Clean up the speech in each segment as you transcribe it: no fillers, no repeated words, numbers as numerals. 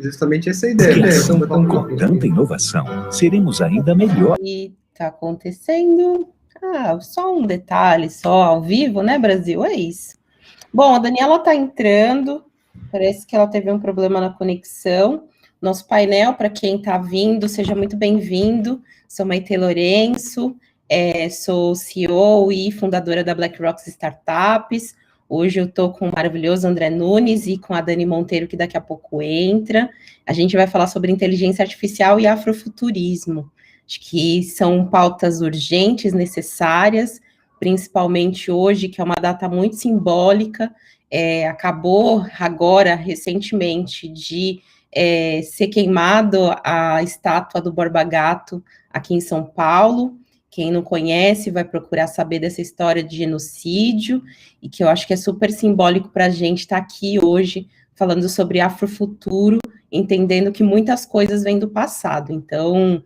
Justamente essa é a ideia. Com tanta inovação, seremos ainda melhor. E tá acontecendo. Só um detalhe, só ao vivo, né, Brasil? É isso. Bom, a Daniela tá entrando. Parece que ela teve um problema na conexão. Nosso painel, para quem está vindo, seja muito bem-vindo. Sou Maite Lourenço, sou CEO e fundadora da BlackRock Startups. Hoje eu estou com o maravilhoso André Nunes e com a Dani Monteiro, que daqui a pouco entra. A gente vai falar sobre inteligência artificial e afrofuturismo. Acho que são pautas urgentes, necessárias, principalmente hoje, que é uma data muito simbólica. Acabou agora, recentemente, de ser queimado a estátua do Borba Gato aqui em São Paulo. Quem não conhece vai procurar saber dessa história de genocídio, e que eu acho que é super simbólico para a gente estar aqui hoje falando sobre afrofuturo, entendendo que muitas coisas vêm do passado. Então,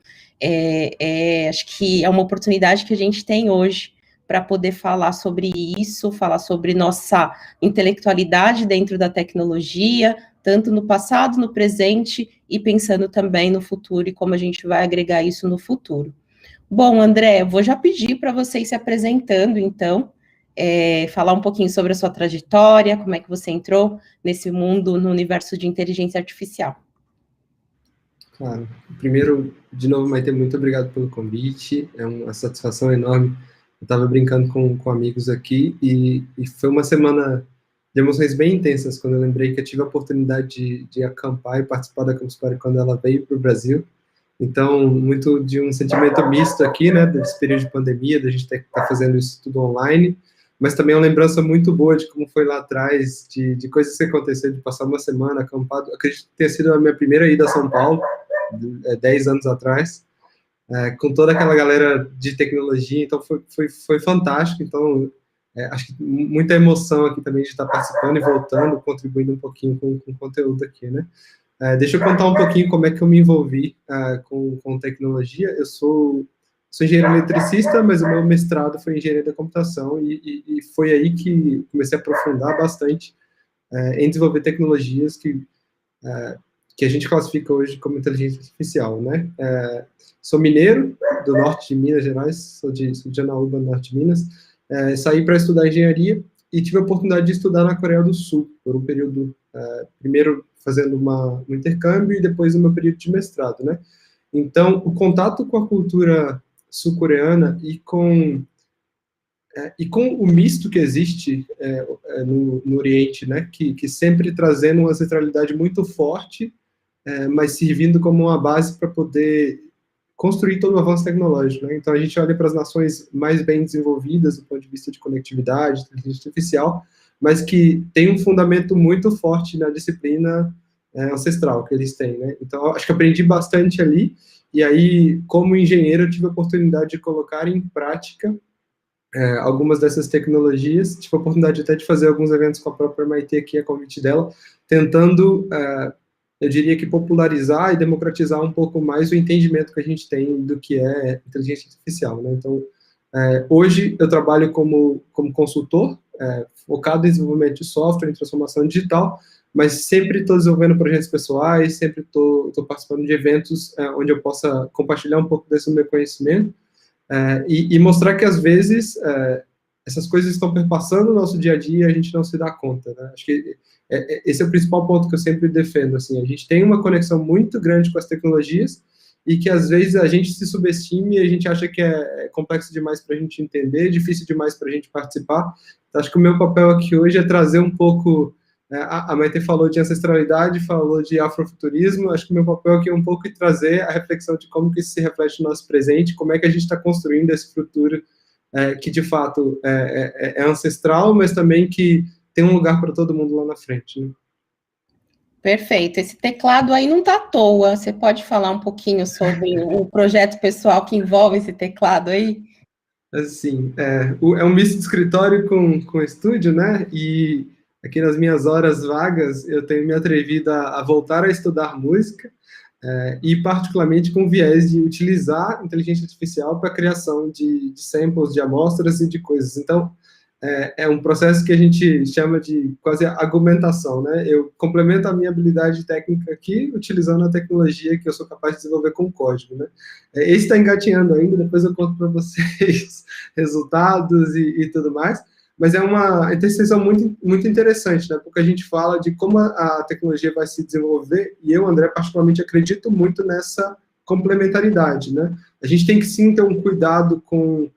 acho que é uma oportunidade que a gente tem hoje para poder falar sobre isso, falar sobre nossa intelectualidade dentro da tecnologia, tanto no passado, no presente, e pensando também no futuro, e como a gente vai agregar isso no futuro. Bom, André, vou já pedir para você ir se apresentando, então, falar um pouquinho sobre a sua trajetória, como é que você entrou nesse mundo, no universo de inteligência artificial. Claro. Primeiro, de novo, Maite, muito obrigado pelo convite, é uma satisfação enorme. Eu estava brincando com amigos aqui, e foi uma semana de emoções bem intensas, quando eu lembrei que eu tive a oportunidade de acampar e participar da Campus Party quando ela veio para o Brasil. Então, muito de um sentimento misto aqui, né, desse período de pandemia, da gente ter que estar fazendo isso tudo online, mas também uma lembrança muito boa de como foi lá atrás, de coisas que aconteceram, de passar uma semana acampado. Acredito que tenha sido a minha primeira ida a São Paulo, 10 anos atrás, com toda aquela galera de tecnologia, então foi fantástico. Então, acho que muita emoção aqui também de estar participando e voltando, contribuindo um pouquinho com o conteúdo aqui, né? Deixa eu contar um pouquinho como é que eu me envolvi com tecnologia. Eu sou engenheiro eletricista, mas o meu mestrado foi em engenharia da computação, e foi aí que comecei a aprofundar bastante em desenvolver tecnologias que a gente classifica hoje como inteligência artificial, né? Sou mineiro do norte de Minas Gerais, sou de Janaúba, no norte de Minas. Saí para estudar engenharia e tive a oportunidade de estudar na Coreia do Sul por um período, primeiro fazendo um intercâmbio e depois o meu período de mestrado, né? Então, o contato com a cultura sul-coreana e com o misto que existe no Oriente, né? Que sempre trazendo uma centralidade muito forte, mas servindo como uma base para poder construir todo o avanço tecnológico, né? Então, a gente olha para as nações mais bem desenvolvidas do ponto de vista de conectividade, inteligência artificial, mas que tem um fundamento muito forte na disciplina ancestral que eles têm, né? Então, acho que aprendi bastante ali, e aí, como engenheiro, eu tive a oportunidade de colocar em prática algumas dessas tecnologias. Tive a oportunidade até de fazer alguns eventos com a própria Maite aqui, a convite dela, tentando eu diria que popularizar e democratizar um pouco mais o entendimento que a gente tem do que é inteligência artificial, né? Então, hoje eu trabalho como consultor, focado em desenvolvimento de software, em transformação digital, mas sempre estou desenvolvendo projetos pessoais, sempre estou participando de eventos onde eu possa compartilhar um pouco desse meu conhecimento e mostrar que, às vezes, essas coisas estão perpassando o nosso dia a dia e a gente não se dá conta, né? Acho que esse é o principal ponto que eu sempre defendo, assim, a gente tem uma conexão muito grande com as tecnologias e que, às vezes, a gente se subestima e a gente acha que é complexo demais para a gente entender, difícil demais para a gente participar. Então, acho que o meu papel aqui hoje é trazer um pouco, a Maite falou de ancestralidade, falou de afrofuturismo, acho que o meu papel aqui é um pouco trazer a reflexão de como que isso se reflete no nosso presente, como é que a gente está construindo esse futuro que, de fato, é ancestral, mas também que tem um lugar para todo mundo lá na frente, né? Perfeito. Esse teclado aí não está à toa. Você pode falar um pouquinho sobre o projeto pessoal que envolve esse teclado aí? Assim, é um misto de escritório com estúdio, né? E aqui nas minhas horas vagas eu tenho me atrevido a voltar a estudar música, e particularmente com viés de utilizar inteligência artificial para a criação de samples, de amostras e de coisas. Então, é um processo que a gente chama de quase argumentação, né? Eu complemento a minha habilidade técnica aqui utilizando a tecnologia que eu sou capaz de desenvolver com código, né? Esse está engatinhando ainda, depois eu conto para vocês resultados e tudo mais, mas é uma interseção muito interessante, né? Porque a gente fala de como a tecnologia vai se desenvolver, e eu, André, particularmente acredito muito nessa complementaridade, né? A gente tem que sim ter um cuidado com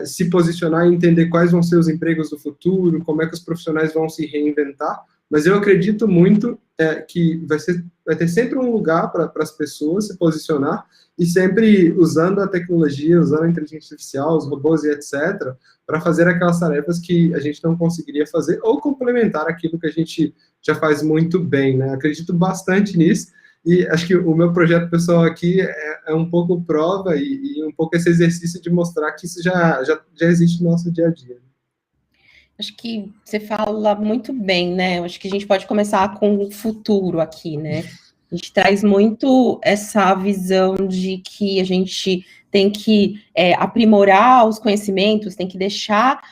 se posicionar e entender quais vão ser os empregos do futuro, como é que os profissionais vão se reinventar, mas eu acredito muito que vai ter sempre um lugar para as pessoas se posicionar, e sempre usando a tecnologia, usando a inteligência artificial, os robôs e etc., para fazer aquelas tarefas que a gente não conseguiria fazer, ou complementar aquilo que a gente já faz muito bem, né? Acredito bastante nisso, e acho que o meu projeto pessoal aqui é um pouco prova e um pouco esse exercício de mostrar que isso já existe no nosso dia a dia. Acho que você fala muito bem, né? Acho que a gente pode começar com o futuro aqui, né? A gente traz muito essa visão de que a gente tem que aprimorar os conhecimentos, tem que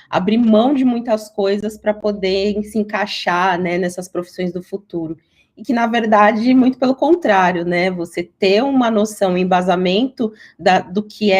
abrir mão de muitas coisas para poder se encaixar, né, nessas profissões do futuro. E que, na verdade, muito pelo contrário, né? Você ter uma noção, um embasamento do que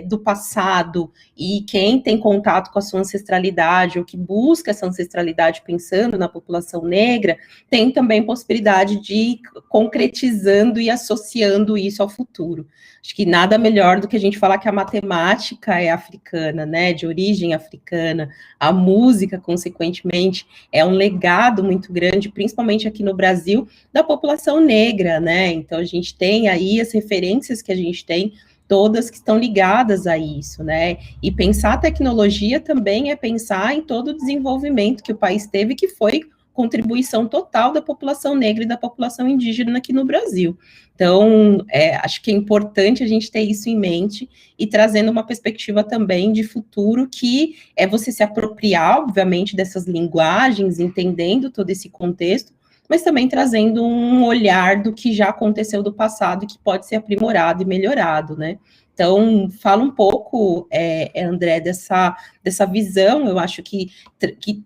do passado, e quem tem contato com a sua ancestralidade, ou que busca essa ancestralidade pensando na população negra, tem também possibilidade de ir concretizando e associando isso ao futuro. Acho que nada melhor do que a gente falar que a matemática é africana, né, de origem africana, a música, consequentemente, é um legado muito grande, principalmente aqui no Brasil, da população negra, né? Então a gente tem aí as referências que a gente tem, todas que estão ligadas a isso, né? E pensar a tecnologia também é pensar em todo o desenvolvimento que o país teve, que foi contribuição total da população negra e da população indígena aqui no Brasil. Então, acho que é importante a gente ter isso em mente e trazendo uma perspectiva também de futuro, que é você se apropriar, obviamente, dessas linguagens, entendendo todo esse contexto, mas também trazendo um olhar do que já aconteceu do passado e que pode ser aprimorado e melhorado, né? Então, fala um pouco, André, dessa visão, eu acho que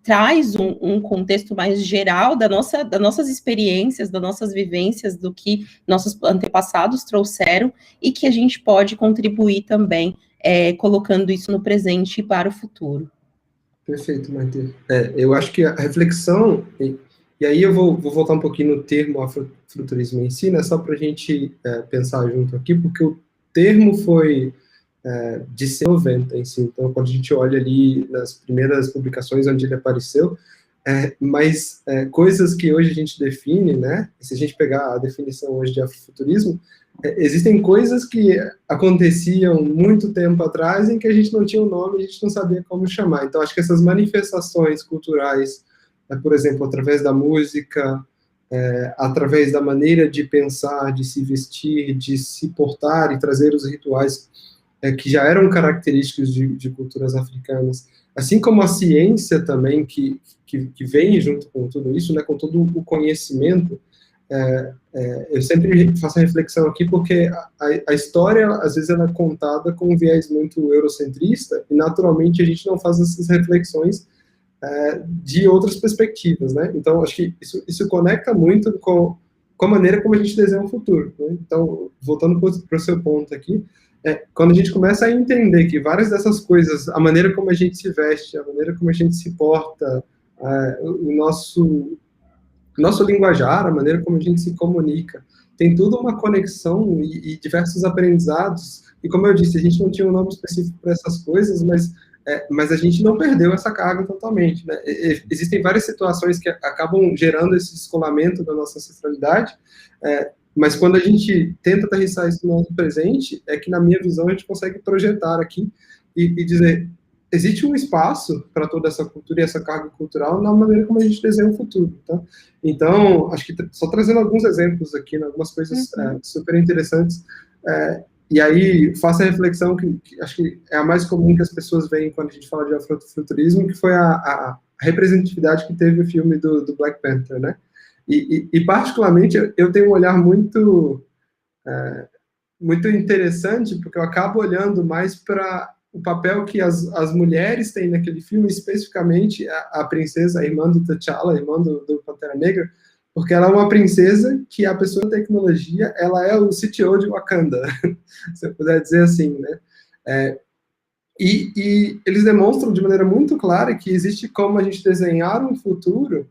traz um contexto mais geral das nossas experiências, das nossas vivências, do que nossos antepassados trouxeram, e que a gente pode contribuir também, colocando isso no presente e para o futuro. Perfeito, Maite. Eu acho que a reflexão, e aí eu vou voltar um pouquinho no termo afrofuturismo em si, né, só para a gente pensar junto aqui, porque o termo foi de 90 em si, então quando a gente olha ali nas primeiras publicações onde ele apareceu, mas coisas que hoje a gente define, né, se a gente pegar a definição hoje de afrofuturismo, existem coisas que aconteciam muito tempo atrás em que a gente não tinha um nome, a gente não sabia como chamar. Então acho que essas manifestações culturais, por exemplo, através da música, através da maneira de pensar, de se vestir, de se portar e trazer os rituais que já eram característicos de culturas africanas, assim como a ciência também, que vem junto com tudo isso, né, com todo o conhecimento. Eu sempre faço a reflexão aqui, porque a história, às vezes, ela é contada com um viés muito eurocentrista, e naturalmente a gente não faz essas reflexões de outras perspectivas, né? Então, acho que isso conecta muito com a maneira como a gente desenha o futuro, né? Então, voltando para o seu ponto aqui, quando a gente começa a entender que várias dessas coisas, a maneira como a gente se veste, a maneira como a gente se porta, o nosso linguajar, a maneira como a gente se comunica, tem tudo uma conexão e diversos aprendizados, e como eu disse, a gente não tinha um nome específico para essas coisas, mas a gente não perdeu essa carga totalmente, né? Existem várias situações que acabam gerando esse descolamento da nossa ancestralidade, mas quando a gente tenta aterrissar isso no nosso presente, é que, na minha visão, a gente consegue projetar aqui e dizer, existe um espaço para toda essa cultura e essa carga cultural na maneira como a gente desenha o futuro, tá? Então, acho que só trazendo alguns exemplos aqui, né, algumas coisas super interessantes, e aí faço a reflexão que acho que é a mais comum que as pessoas veem quando a gente fala de afrofuturismo, que foi a representatividade que teve o filme do Black Panther, né? E particularmente, eu tenho um olhar muito interessante, porque eu acabo olhando mais para o papel que as mulheres têm naquele filme, especificamente a princesa, a irmã do T'Challa, a irmã do Pantera Negra, porque ela é uma princesa que a pessoa da tecnologia, ela é o CTO de Wakanda, se eu puder dizer assim, né? E eles demonstram de maneira muito clara que existe como a gente desenhar um futuro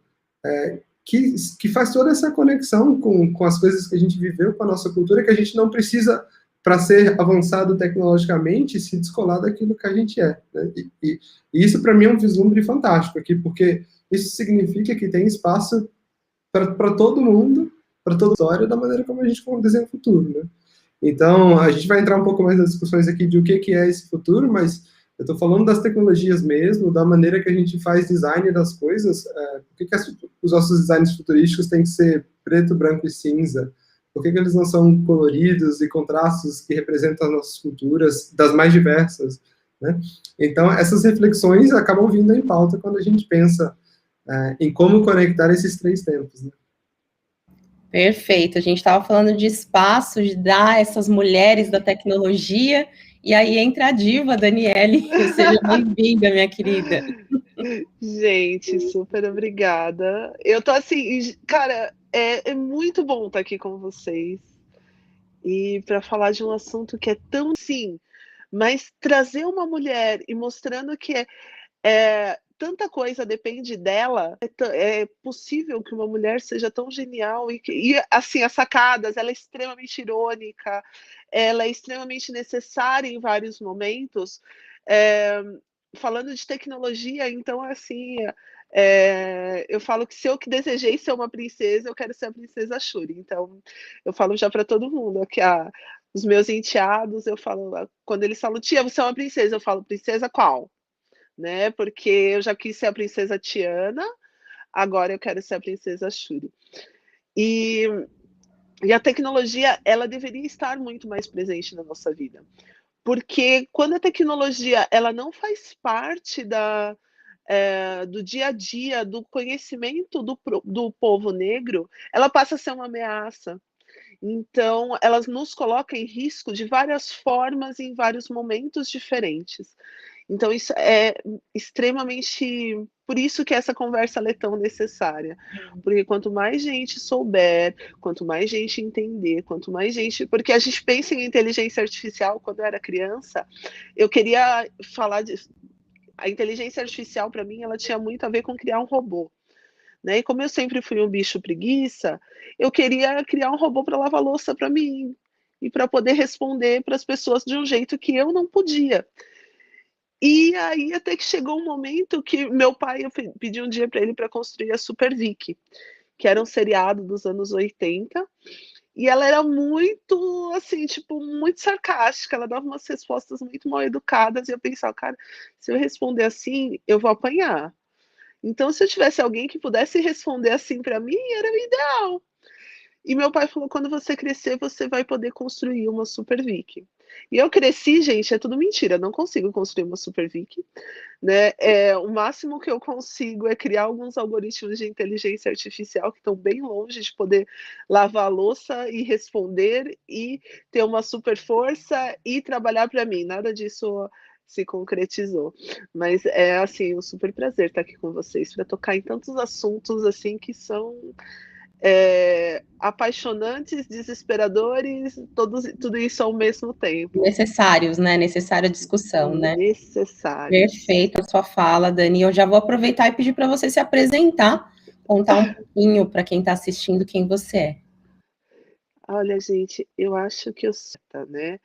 que faz toda essa conexão com as coisas que a gente viveu, com a nossa cultura, que a gente não precisa, para ser avançado tecnologicamente, se descolar daquilo que a gente é. Né? E isso, para mim, é um vislumbre fantástico aqui, porque isso significa que tem espaço para todo mundo, para toda a história, da maneira como a gente desenha o futuro. Né? Então, a gente vai entrar um pouco mais nas discussões aqui de o que é esse futuro, mas eu estou falando das tecnologias mesmo, da maneira que a gente faz design das coisas. Por que os nossos designs futurísticos têm que ser preto, branco e cinza? Por que eles não são coloridos e contrastes que representam as nossas culturas, das mais diversas? Né? Então, essas reflexões acabam vindo em pauta quando a gente pensa em como conectar esses três tempos. Né? Perfeito. A gente estava falando de espaço, de dar essas mulheres da tecnologia, e aí entra a diva, Daniele. Seja bem-vinda, minha querida. Gente, super obrigada. Eu tô assim, cara, é muito bom estar aqui com vocês. E para falar de um assunto que é tão sim, mas trazer uma mulher e mostrando que tanta coisa depende dela, é possível que uma mulher seja tão genial e assim, as sacadas, ela é extremamente irônica, ela é extremamente necessária em vários momentos. Falando de tecnologia, então, assim, eu falo que se eu que desejei ser uma princesa, eu quero ser a princesa Shuri. Então, eu falo já para todo mundo que os meus enteados, eu falo, quando eles falam, tia, você é uma princesa, eu falo, princesa qual? Né? Porque eu já quis ser a princesa Tiana, agora eu quero ser a princesa Shuri. E a tecnologia, ela deveria estar muito mais presente na nossa vida. Porque quando a tecnologia ela não faz parte do dia a dia, do conhecimento do povo negro, ela passa a ser uma ameaça. Então, elas nos colocam em risco de várias formas, em vários momentos diferentes. Então, isso é extremamente. Por isso que essa conversa é tão necessária. Porque quanto mais gente souber, quanto mais gente entender, quanto mais gente. Porque a gente pensa em inteligência artificial, quando eu era criança, eu queria falar disso. A inteligência artificial, para mim, ela tinha muito a ver com criar um robô. Né? E como eu sempre fui um bicho preguiça, eu queria criar um robô para lavar louça para mim e para poder responder para as pessoas de um jeito que eu não podia. E aí até que chegou um momento que meu pai, eu pedi um dia para ele para construir a Super Vicky, que era um seriado dos anos 80, e ela era muito, assim, tipo, muito sarcástica, ela dava umas respostas muito mal educadas, e eu pensava, cara, se eu responder assim, eu vou apanhar. Então, se eu tivesse alguém que pudesse responder assim para mim, era o ideal. E meu pai falou: quando você crescer, você vai poder construir uma Super Vicky. E eu cresci, gente, é tudo mentira, não consigo construir uma Super Vicky, né? O máximo que eu consigo é criar alguns algoritmos de inteligência artificial que estão bem longe de poder lavar a louça e responder e ter uma super força e trabalhar para mim. Nada disso se concretizou. Mas é assim um super prazer estar aqui com vocês para tocar em tantos assuntos assim que são apaixonantes, desesperadores, tudo isso ao mesmo tempo. Necessários, né? Necessária discussão, né? Necessários. Perfeito a sua fala, Dani. Eu já vou aproveitar e pedir para você se apresentar, contar um pouquinho para quem está assistindo quem você é. Olha, gente, eu acho que eu sei, né?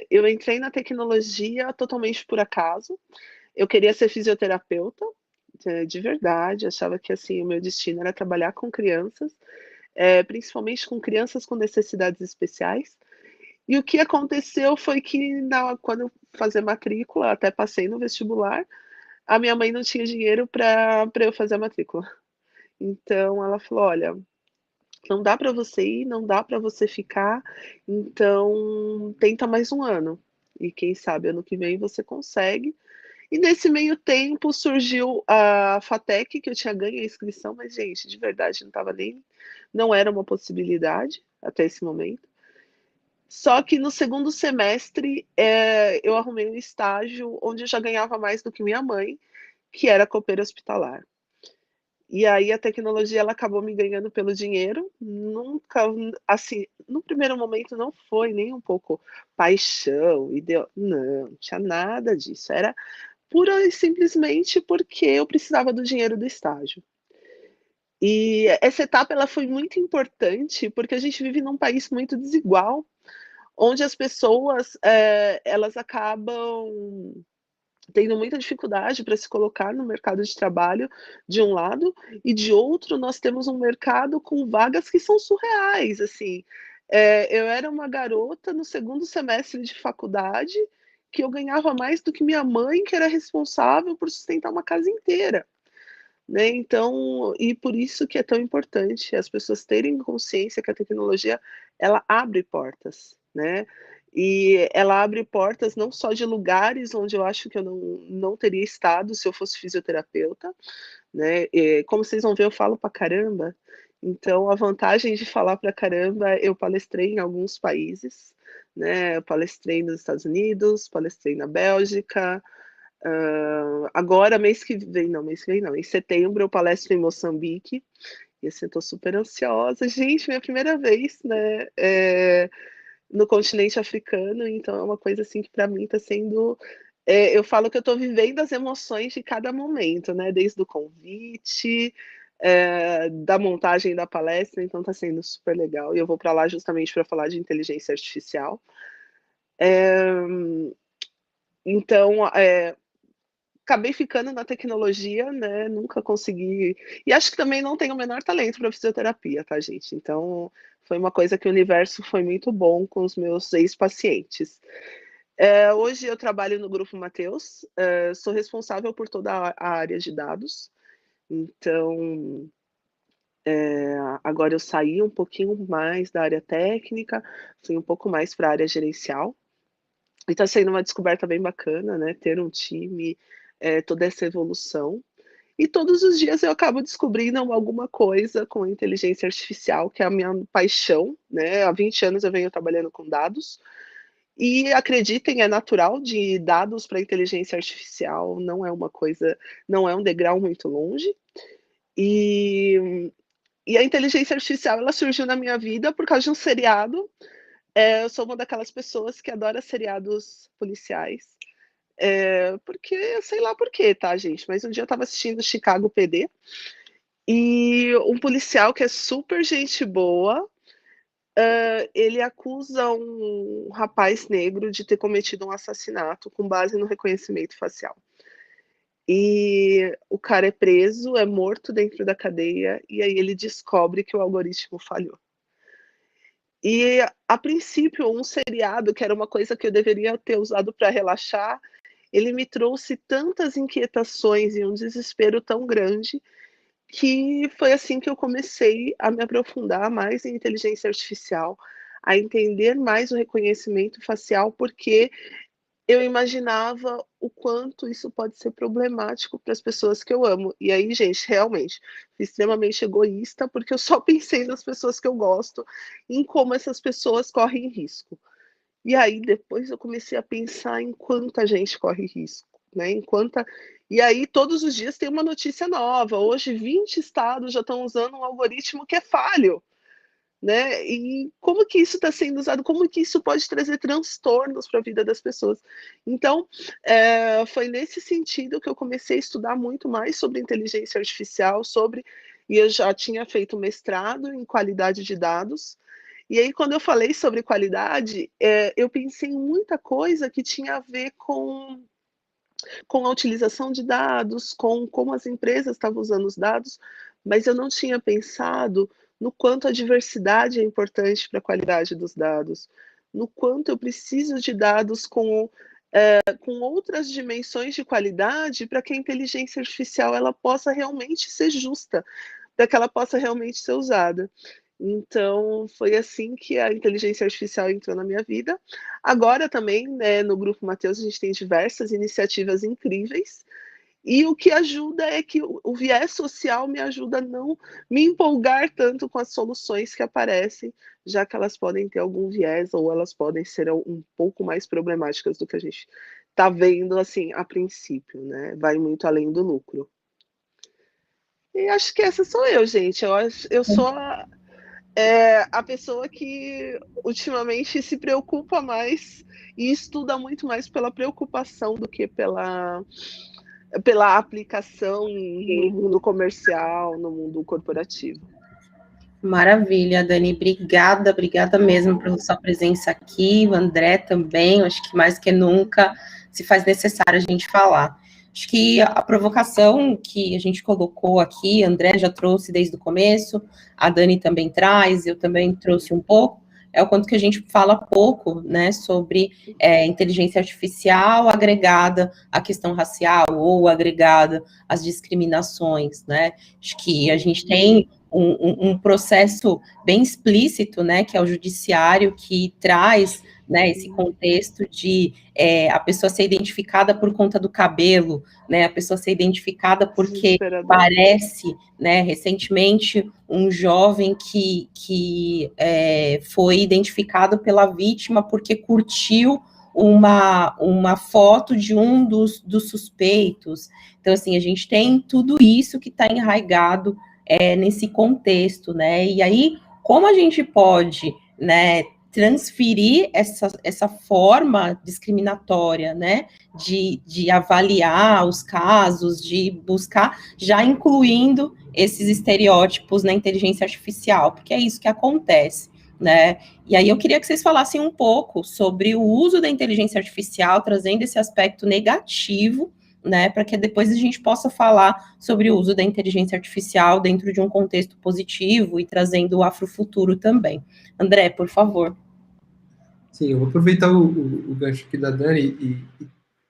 Eu entrei na tecnologia totalmente por acaso. Eu queria ser fisioterapeuta, de verdade. Achava que assim o meu destino era trabalhar com crianças, principalmente com crianças com necessidades especiais. E o que aconteceu foi que quando eu fazer matrícula, até passei no vestibular, a minha mãe não tinha dinheiro para eu fazer a matrícula. Então ela falou: olha, não dá para você ir, não dá para você ficar, então tenta mais um ano. E quem sabe ano que vem você consegue. E nesse meio tempo surgiu a FATEC, que eu tinha ganho a inscrição, mas, gente, de verdade, não era uma possibilidade até esse momento. Só que no segundo semestre, eu arrumei um estágio onde eu já ganhava mais do que minha mãe, que era copeira hospitalar. E aí a tecnologia ela acabou me ganhando pelo dinheiro, nunca, assim, no primeiro momento não foi nem um pouco paixão, não tinha nada disso, era pura e simplesmente porque eu precisava do dinheiro do estágio. E essa etapa ela foi muito importante, porque a gente vive num país muito desigual, onde as pessoas, elas acabam tendo muita dificuldade para se colocar no mercado de trabalho, de um lado, e de outro nós temos um mercado com vagas que são surreais, assim. Eu era uma garota no segundo semestre de faculdade, que eu ganhava mais do que minha mãe, que era responsável por sustentar uma casa inteira, né. Então e por isso que é tão importante as pessoas terem consciência que a tecnologia, ela abre portas, né. E ela abre portas não só de lugares onde eu acho que eu não teria estado se eu fosse fisioterapeuta, né, como vocês vão ver eu falo pra caramba, então a vantagem de falar pra caramba, eu palestrei em alguns países, né, eu palestrei nos Estados Unidos, palestrei na Bélgica, agora mês que vem não, em setembro eu palestro em Moçambique, e assim, eu tô super ansiosa. Gente, minha primeira vez, né, no continente africano, então é uma coisa, assim, que para mim tá sendo eu falo que eu tô vivendo as emoções de cada momento, né, desde o convite, da montagem da palestra, então tá sendo super legal, e eu vou para lá justamente para falar de inteligência artificial. Então, acabei ficando na tecnologia, né, nunca consegui e acho que também não tenho o menor talento para fisioterapia, tá, gente. Então, foi uma coisa que o universo foi muito bom com os meus ex-pacientes. Hoje eu trabalho no Grupo Mateus, sou responsável por toda a área de dados, então, agora eu saí um pouquinho mais da área técnica, fui um pouco mais para a área gerencial, e está sendo uma descoberta bem bacana, né, ter um time, toda essa evolução. E todos os dias eu acabo descobrindo alguma coisa com inteligência artificial, que é a minha paixão, né, há 20 anos eu venho trabalhando com dados, e acreditem, é natural, de dados para inteligência artificial não é uma coisa não é um degrau muito longe, e a inteligência artificial ela surgiu na minha vida por causa de um seriado, eu sou uma daquelas pessoas que adora seriados policiais, porque sei lá por quê, tá, gente, mas um dia eu estava assistindo Chicago PD, e um policial que é super gente boa, ele acusa um rapaz negro de ter cometido um assassinato com base no reconhecimento facial. E o cara é preso, é morto dentro da cadeia, e aí ele descobre que o algoritmo falhou. E, a princípio, um seriado, que era uma coisa que eu deveria ter usado para relaxar, ele me trouxe tantas inquietações e um desespero tão grande, que foi assim que eu comecei a me aprofundar mais em inteligência artificial, a entender mais o reconhecimento facial, porque eu imaginava o quanto isso pode ser problemático para as pessoas que eu amo. E aí, gente, realmente, fui extremamente egoísta, porque eu só pensei nas pessoas que eu gosto, em como essas pessoas correm risco. E aí depois eu comecei a pensar em quanta gente corre risco, né, em quanta e aí todos os dias tem uma notícia nova, hoje 20 estados já estão usando um algoritmo que é falho, né, e como que isso está sendo usado, como que isso pode trazer transtornos para a vida das pessoas. Então, foi nesse sentido que eu comecei a estudar muito mais sobre inteligência artificial, e eu já tinha feito mestrado em qualidade de dados, e aí quando eu falei sobre qualidade, eu pensei em muita coisa que tinha a ver com a utilização de dados, com como as empresas estavam usando os dados, mas eu não tinha pensado no quanto a diversidade é importante para a qualidade dos dados, no quanto eu preciso de dados com outras dimensões de qualidade para que a inteligência artificial ela possa realmente ser justa, para que ela possa realmente ser usada. Então, foi assim que a inteligência artificial entrou na minha vida. Agora também, né, no Grupo Mateus, a gente tem diversas iniciativas incríveis, E o que ajuda é que o viés social me ajuda a não me empolgar tanto com as soluções que aparecem, já que elas podem ter algum viés ou elas podem ser um pouco mais problemáticas do que a gente está vendo, assim, a princípio, né, vai muito além do lucro. E acho que essa sou eu, gente, eu sou a pessoa que ultimamente se preocupa mais e estuda muito mais pela preocupação do que pela aplicação no mundo comercial, no mundo corporativo. Maravilha, Dani, obrigada mesmo pela sua presença aqui, o André também, acho que mais que nunca se faz necessário a gente falar. Acho que a provocação que a gente colocou aqui, André já trouxe desde o começo, a Dani também traz, eu também trouxe um pouco, é o quanto que a gente fala pouco, né, sobre inteligência artificial agregada à questão racial ou agregada às discriminações, né? Acho que a gente tem um processo bem explícito, né, que é o judiciário, que traz, né, esse contexto de a pessoa ser identificada por conta do cabelo, né, a pessoa ser identificada porque parece, né, recentemente um jovem que foi identificado pela vítima porque curtiu uma foto de um dos suspeitos. Então, assim, a gente tem tudo isso que está enraizado nesse contexto, né? E aí, como a gente pode, né, transferir essa forma discriminatória, né, de avaliar os casos, de buscar, já incluindo esses estereótipos na inteligência artificial, porque é isso que acontece, né? E aí eu queria que vocês falassem um pouco sobre o uso da inteligência artificial, trazendo esse aspecto negativo, né, para que depois a gente possa falar sobre o uso da inteligência artificial dentro de um contexto positivo e trazendo o afrofuturo também. André, por favor. Sim, eu vou aproveitar o gancho aqui da Dani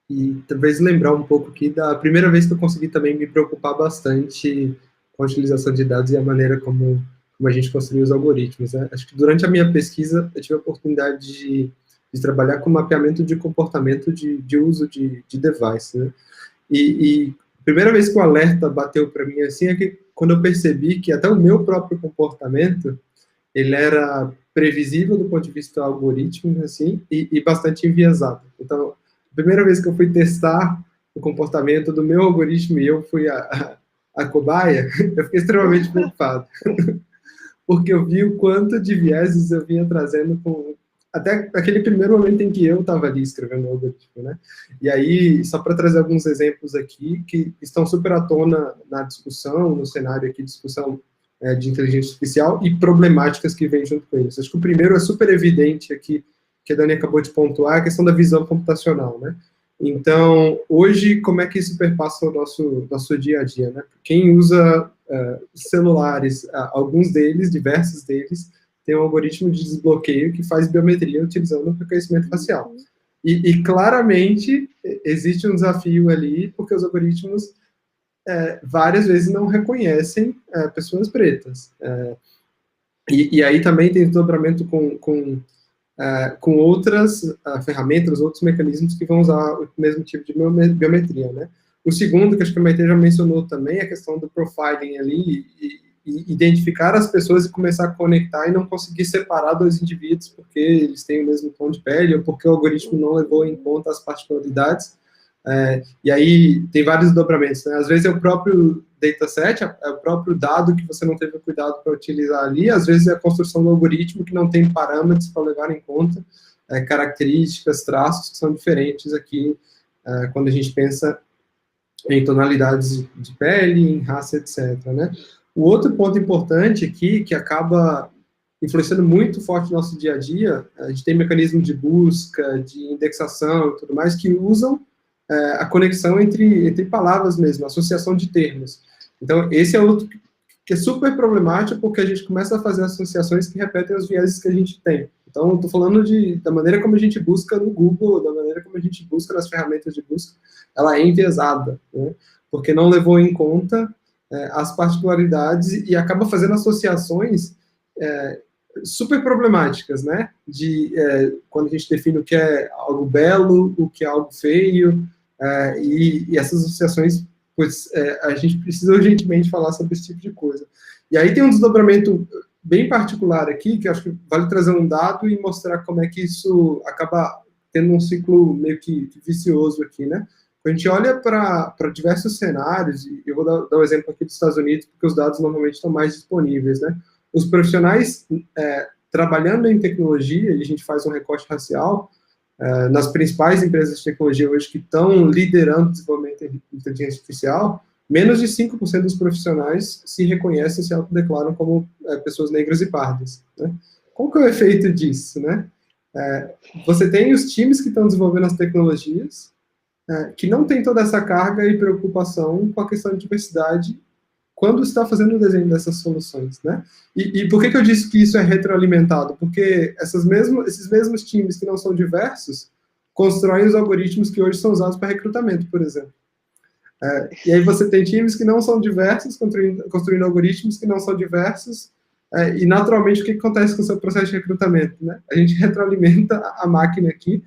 e talvez lembrar um pouco aqui da primeira vez que eu consegui também me preocupar bastante com a utilização de dados e a maneira como a gente construiu os algoritmos, né? Acho que durante a minha pesquisa eu tive a oportunidade de trabalhar com mapeamento de comportamento de uso de device, né? E a primeira vez que o alerta bateu para mim assim é que quando eu percebi que até o meu próprio comportamento ele era previsível do ponto de vista algorítmico assim e bastante enviesado. Então, a primeira vez que eu fui testar o comportamento do meu algoritmo e eu fui a cobaia, eu fiquei extremamente preocupado, porque eu vi o quanto de vieses eu vinha trazendo até aquele primeiro momento em que eu estava ali escrevendo o algoritmo, né? E aí, só para trazer alguns exemplos aqui, que estão super à tona na discussão, no cenário aqui de discussão de inteligência artificial e problemáticas que vêm junto com eles. Acho que o primeiro é super evidente aqui, que a Dani acabou de pontuar, a questão da visão computacional, né? Então, hoje, como é que isso perpassa o nosso dia a dia, né? Quem usa celulares, alguns deles, diversos deles, tem um algoritmo de desbloqueio que faz biometria utilizando o reconhecimento facial. E claramente existe um desafio ali, porque os algoritmos várias vezes não reconhecem pessoas pretas. E aí também tem desdobramento com outras ferramentas, outros mecanismos que vão usar o mesmo tipo de biometria, né? O segundo, que acho que a Maite já mencionou também, é a questão do profiling ali, e identificar as pessoas e começar a conectar e não conseguir separar dois indivíduos porque eles têm o mesmo tom de pele ou porque o algoritmo não levou em conta as particularidades. E aí tem vários dobramentos, né? Às vezes é o próprio dataset, é o próprio dado que você não teve cuidado para utilizar ali, às vezes é a construção do algoritmo que não tem parâmetros para levar em conta características, traços que são diferentes aqui quando a gente pensa em tonalidades de pele, em raça, etc., né? O outro ponto importante aqui, que acaba influenciando muito forte no nosso dia a dia, a gente tem mecanismos de busca, de indexação e tudo mais, que usam a conexão entre palavras mesmo, associação de termos. Então, esse é outro que é super problemático, porque a gente começa a fazer associações que repetem os vieses que a gente tem. Então, estou falando da maneira como a gente busca no Google, da maneira como a gente busca nas ferramentas de busca, ela é enviesada, né? Porque não levou em conta as particularidades e acaba fazendo associações super problemáticas, né? Quando a gente define o que é algo belo, o que é algo feio, e essas associações pois a gente precisa urgentemente falar sobre esse tipo de coisa. E aí tem um desdobramento bem particular aqui, que eu acho que vale trazer um dado e mostrar como é que isso acaba tendo um ciclo meio que vicioso aqui, né? A gente olha para diversos cenários, e eu vou dar um exemplo aqui dos Estados Unidos, porque os dados normalmente estão mais disponíveis, né? Os profissionais trabalhando em tecnologia, e a gente faz um recorte racial, nas principais empresas de tecnologia hoje que estão liderando o desenvolvimento de inteligência artificial, menos de 5% dos profissionais se reconhecem, se autodeclaram como pessoas negras e pardas, né? Qual que é o efeito disso, né? Você tem os times que estão desenvolvendo as tecnologias, que não tem toda essa carga e preocupação com a questão de diversidade quando está fazendo o desenho dessas soluções, né? E por que eu disse que isso é retroalimentado? Porque esses mesmos times que não são diversos constroem os algoritmos que hoje são usados para recrutamento, por exemplo. E aí você tem times que não são diversos construindo algoritmos que não são diversos, e naturalmente o que acontece com o seu processo de recrutamento, né? A gente retroalimenta a máquina aqui,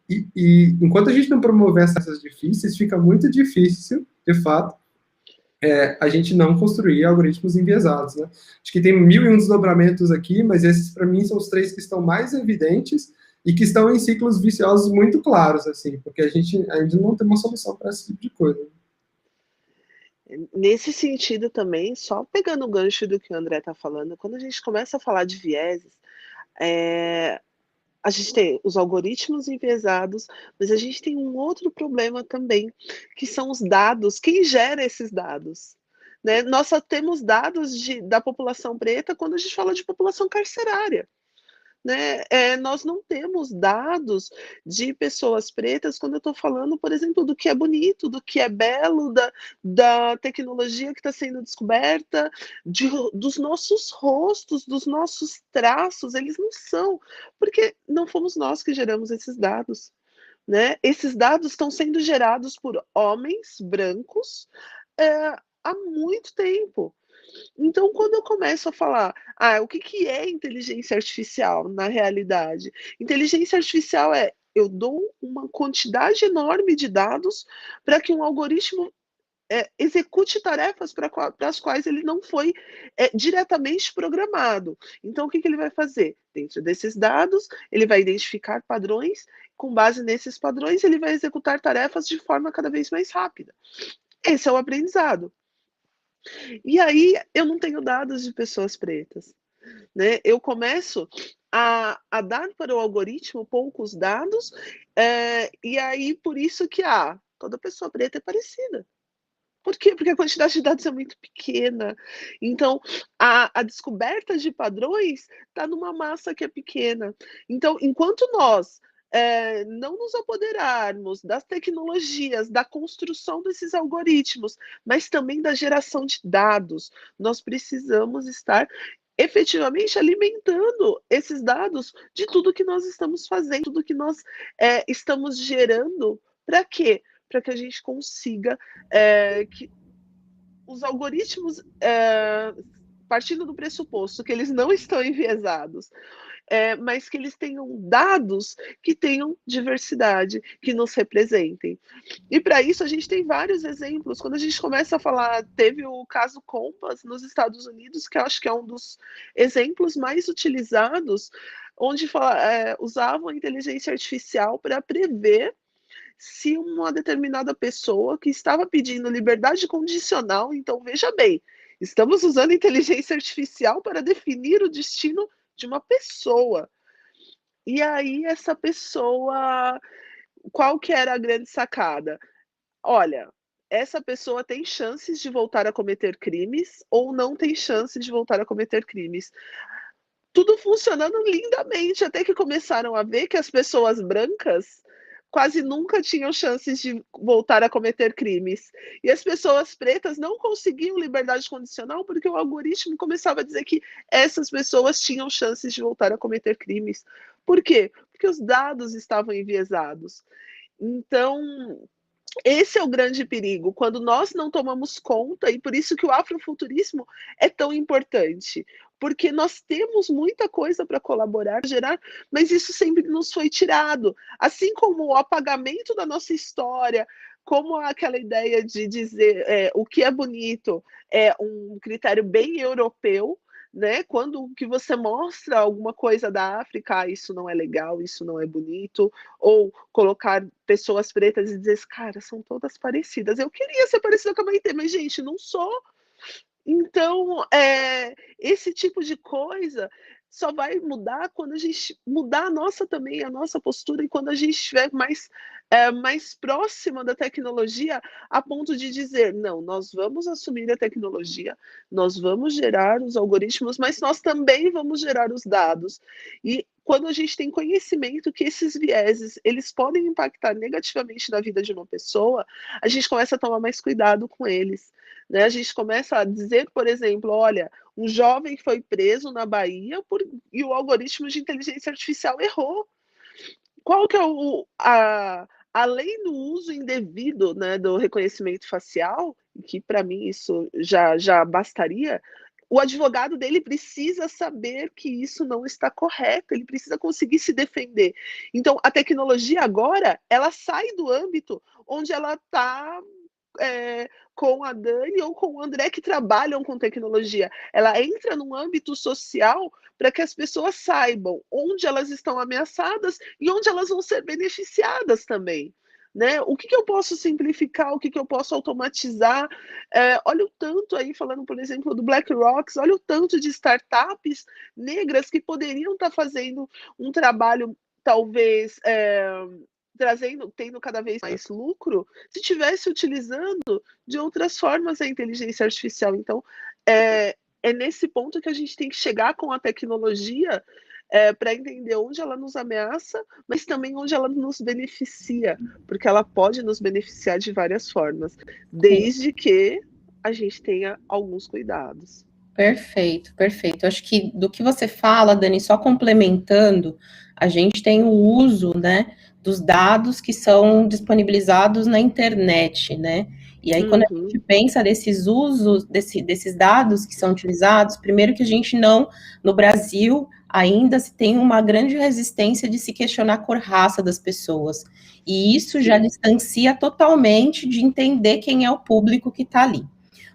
e enquanto a gente não promover essas difíceis, fica muito difícil, de fato, a gente não construir algoritmos enviesados, né? Acho que tem 1001 desdobramentos aqui, mas esses, para mim, são os 3 que estão mais evidentes e que estão em ciclos viciosos muito claros, assim, porque a gente ainda não tem uma solução para esse tipo de coisa. Nesse sentido também, só pegando o gancho do que o André está falando, quando a gente começa a falar de vieses, a gente tem os algoritmos enviesados, mas a gente tem um outro problema também, que são os dados. Quem gera esses dados? Né? Nós só temos dados da população preta quando a gente fala de população carcerária. Né? Nós não temos dados de pessoas pretas quando eu estou falando, por exemplo, do que é bonito, do que é belo, da tecnologia que está sendo descoberta, dos nossos rostos, dos nossos traços, eles não são, porque não fomos nós que geramos esses dados. Né? Esses dados estão sendo gerados por homens brancos há muito tempo. Então, quando eu começo a falar, o que é inteligência artificial na realidade? Inteligência artificial eu dou uma quantidade enorme de dados para que um algoritmo execute tarefas para as quais ele não foi diretamente programado. Então, o que ele vai fazer? Dentro desses dados, ele vai identificar padrões, com base nesses padrões, ele vai executar tarefas de forma cada vez mais rápida. Esse é o aprendizado. E aí eu não tenho dados de pessoas pretas, né? Eu começo a dar para o algoritmo poucos dados, e aí por isso que toda pessoa preta é parecida. Por quê? Porque a quantidade de dados é muito pequena. Então, a descoberta de padrões está numa massa que é pequena. Então, enquanto nós não nos apoderarmos das tecnologias, da construção desses algoritmos, mas também da geração de dados, nós precisamos estar efetivamente alimentando esses dados de tudo que nós estamos fazendo, tudo que nós estamos gerando. Para quê? Para que a gente consiga que os algoritmos, partindo do pressuposto que eles não estão enviesados, mas que eles tenham dados que tenham diversidade, que nos representem. E para isso a gente tem vários exemplos. Quando a gente começa a falar, teve o caso Compass nos Estados Unidos, que eu acho que é um dos exemplos mais utilizados, onde usavam a inteligência artificial para prever se uma determinada pessoa que estava pedindo liberdade condicional, então veja bem, estamos usando inteligência artificial para definir o destino de uma pessoa. E aí essa pessoa, qual que era a grande sacada? Olha, essa pessoa tem chances de voltar a cometer crimes ou não tem chance de voltar a cometer crimes. Tudo funcionando lindamente, até que começaram a ver que as pessoas brancas quase nunca tinham chances de voltar a cometer crimes. E as pessoas pretas não conseguiam liberdade condicional porque o algoritmo começava a dizer que essas pessoas tinham chances de voltar a cometer crimes. Por quê? Porque os dados estavam enviesados. Então, esse é o grande perigo, quando nós não tomamos conta, e por isso que o afrofuturismo é tão importante, porque nós temos muita coisa para colaborar, gerar, mas isso sempre nos foi tirado. Assim como o apagamento da nossa história como aquela ideia de dizer o que é bonito é um critério bem europeu, né? Quando que você mostra alguma coisa da África, isso não é legal, isso não é bonito, ou colocar pessoas pretas e dizer, cara, são todas parecidas. Eu queria ser parecida com a Maitê, mas gente, não sou. Então, esse tipo de coisa só vai mudar quando a gente mudar a nossa postura, e quando a gente estiver mais próxima da tecnologia, a ponto de dizer: "Não, nós vamos assumir a tecnologia, nós vamos gerar os algoritmos, mas nós também vamos gerar os dados". E quando a gente tem conhecimento que esses vieses, eles podem impactar negativamente na vida de uma pessoa, a gente começa a tomar mais cuidado com eles, né? A gente começa a dizer, por exemplo, olha, um jovem foi preso na Bahia e o algoritmo de inteligência artificial errou. Qual que é além do uso indevido, né, do reconhecimento facial, que para mim isso já bastaria, o advogado dele precisa saber que isso não está correto, ele precisa conseguir se defender. Então, a tecnologia agora, ela sai do âmbito onde ela está com a Dani ou com o André, que trabalham com tecnologia. Ela entra num âmbito social para que as pessoas saibam onde elas estão ameaçadas e onde elas vão ser beneficiadas também. Né? O que eu posso simplificar, o que eu posso automatizar? Olha o tanto aí, falando, por exemplo, do BlackRock, olha o tanto de startups negras que poderiam estar fazendo um trabalho, talvez, tendo cada vez mais lucro, se tivesse utilizando de outras formas a inteligência artificial. Então, é nesse ponto que a gente tem que chegar com a tecnologia, para entender onde ela nos ameaça, mas também onde ela nos beneficia, porque ela pode nos beneficiar de várias formas, desde que a gente tenha alguns cuidados. Perfeito, perfeito. Acho que do que você fala, Dani, só complementando, a gente tem o uso, né, dos dados que são disponibilizados na internet, né? E aí, quando a gente pensa desses usos, desses dados que são utilizados, primeiro que a gente não, no Brasil, ainda se tem uma grande resistência de se questionar a cor-raça das pessoas. E isso já distancia totalmente de entender quem é o público que está ali.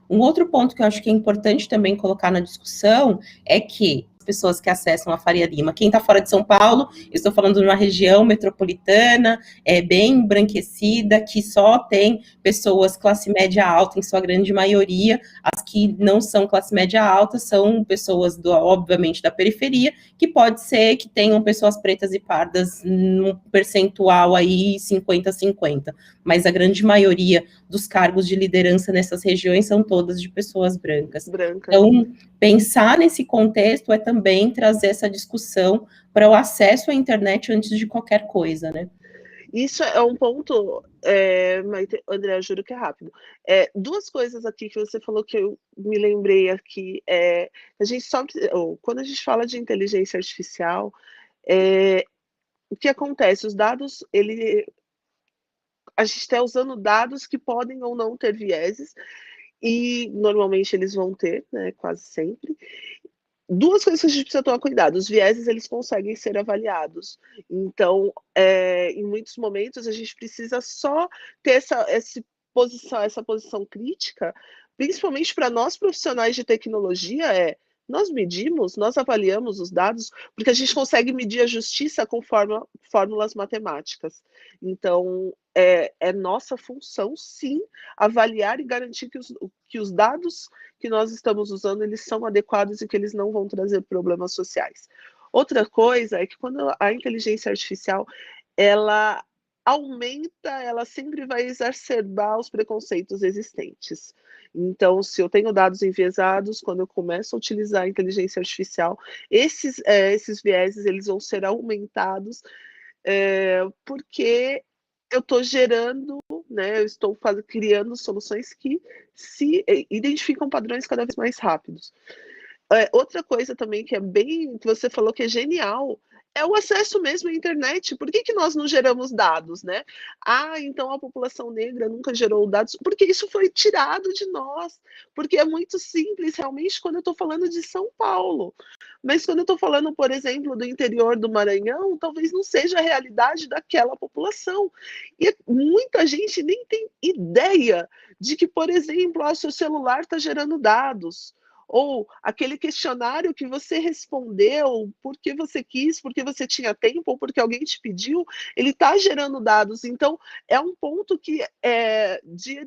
Um outro ponto que eu acho que é importante também colocar na discussão é que as pessoas que acessam a Faria Lima, quem está fora de São Paulo, eu estou falando de uma região metropolitana, bem embranquecida, que só tem pessoas classe média alta, em sua grande maioria. As que não são classe média alta são pessoas, obviamente, da periferia, que pode ser que tenham pessoas pretas e pardas num percentual aí 50-50, mas a grande maioria dos cargos de liderança nessas regiões são todas de pessoas brancas. Então, pensar nesse contexto é também trazer essa discussão para o acesso à internet antes de qualquer coisa, né? Isso é um ponto, André, eu juro que é rápido. Duas coisas aqui que você falou que eu me lembrei aqui. A gente quando a gente fala de inteligência artificial, o que acontece? Os dados, a gente está usando dados que podem ou não ter vieses, e normalmente eles vão ter, né, quase sempre. Duas coisas que a gente precisa tomar cuidado: os vieses, eles conseguem ser avaliados. Então, em muitos momentos, a gente precisa só ter essa posição crítica, principalmente para nós profissionais de tecnologia, nós medimos, nós avaliamos os dados, porque a gente consegue medir a justiça com fórmulas matemáticas. Então, é nossa função, sim, avaliar e garantir que os dados que nós estamos usando, eles são adequados e que eles não vão trazer problemas sociais. Outra coisa é que quando a inteligência artificial, ela aumenta, ela sempre vai exacerbar os preconceitos existentes. Então, se eu tenho dados enviesados, quando eu começo a utilizar a inteligência artificial, esses vieses, eles vão ser aumentados, porque eu estou gerando, né, eu estou criando soluções que se identificam padrões cada vez mais rápidos. Outra coisa também que você falou que é genial, é o acesso mesmo à internet. Por que nós não geramos dados, né? Ah, então a população negra nunca gerou dados, porque isso foi tirado de nós, porque é muito simples realmente quando eu estou falando de São Paulo. Mas quando eu estou falando, por exemplo, do interior do Maranhão, talvez não seja a realidade daquela população. E muita gente nem tem ideia de que, por exemplo, seu celular está gerando dados, ou aquele questionário que você respondeu porque você quis, porque você tinha tempo, ou porque alguém te pediu, ele está gerando dados. Então, é um ponto que é de